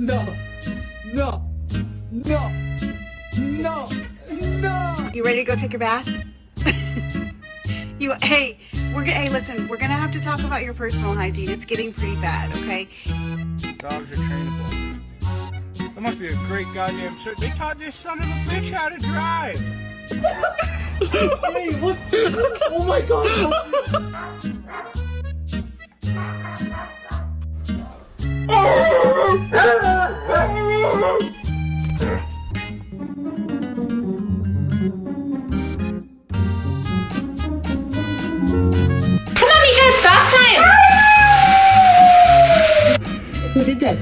No. No. No. No. No. You ready to go take your bath? Hey, listen, we're gonna have to talk about your personal hygiene. It's getting pretty bad, okay? Dogs are trainable. That must be a great goddamn trick. They taught this son of a bitch how to drive. Hey, what? Oh my god. Come on, you guys, bath time! Who did this?